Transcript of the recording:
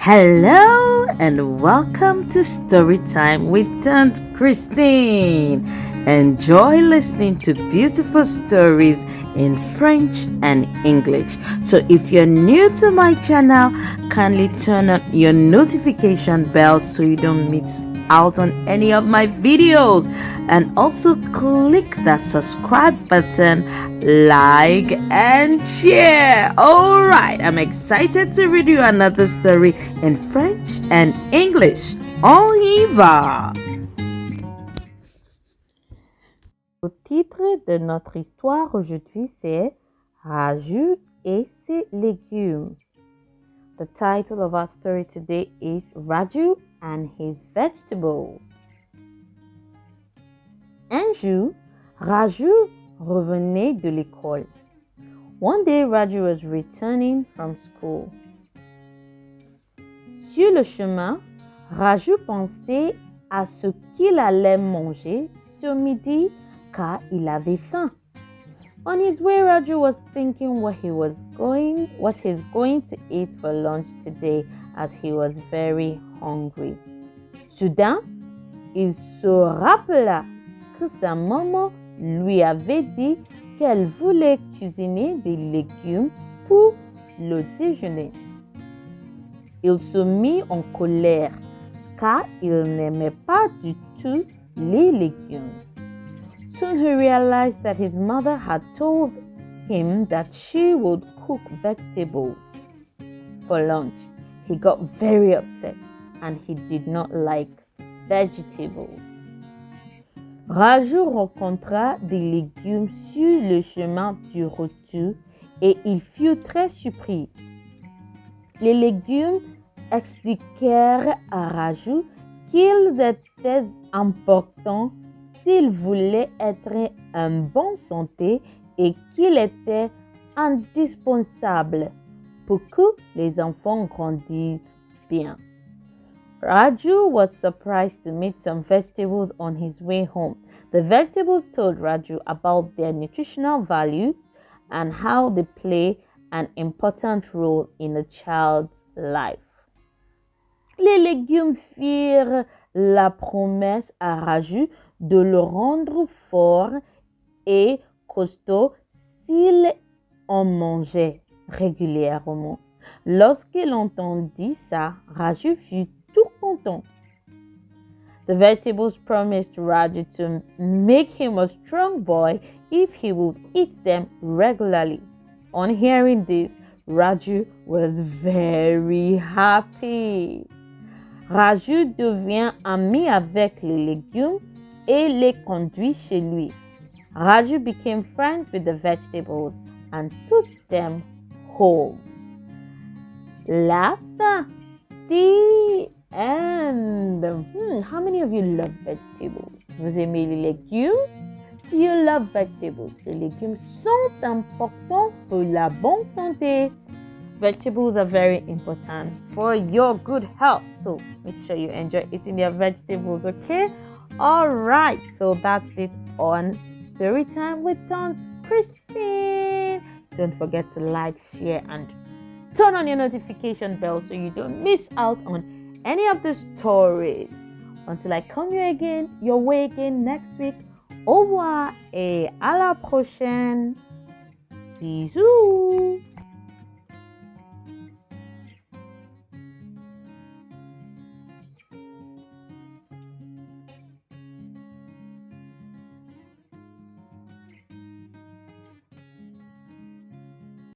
Hello and welcome to Storytime with Aunt Christine. Enjoy listening to beautiful stories in French and English. So if you're new to my channel, kindly turn on your notification bell so you don't miss out on any of my videos, and also click that subscribe button, like and share. All right, I'm excited to read you another story in French and English. On y va. Le titre de notre histoire aujourd'hui c'est Raju et ses légumes. The title of our story today is Raju and His Vegetables. Un jour, Raju revenait de l'école. One day, Raju was returning from school. Sur le chemin, Raju pensait à ce qu'il allait manger ce midi car il avait faim. On his way, Raju was thinking what he's going to eat for lunch today as he was very hungry. Soudain, il se rappela que sa maman lui avait dit qu'elle voulait cuisiner des légumes pour le déjeuner. Il se mit en colère car il n'aimait pas du tout les légumes. Soon he realized that his mother had told him that she would cook vegetables for lunch. He got very upset and he did not like vegetables. Raju rencontra des légumes sur le chemin du retour et il fut très surpris. Les légumes expliquèrent à Raju qu'ils étaient importants s'il voulait être en bonne santé et qu'il était indispensable pour que les enfants grandissent bien. Raju was surprised to meet some vegetables on his way home. The vegetables told Raju about their nutritional value and how they play an important role in a child's life. Les légumes firent la promesse à Raju de le rendre fort et costaud s'il en mangeait régulièrement. Lorsqu'il entendit ça, Raju fut tout content. The vegetables promised Raju to make him a strong boy if he would eat them regularly. On hearing this, Raju was very happy. Raju devient ami avec les légumes et les conduit chez lui. Raju became friends with the vegetables and took them home. La fin. The end. How many of you love vegetables? Vous aimez les légumes? Do you love vegetables? Les légumes sont importants pour la bonne santé. Vegetables are very important for your good health. So make sure you enjoy eating your vegetables, okay? All right. So that's it on Storytime with Aunt Christine. Don't forget to like, share, and turn on your notification bell so you don't miss out on any of the stories. Until I come your way again next week. Au revoir et à la prochaine. Bisous.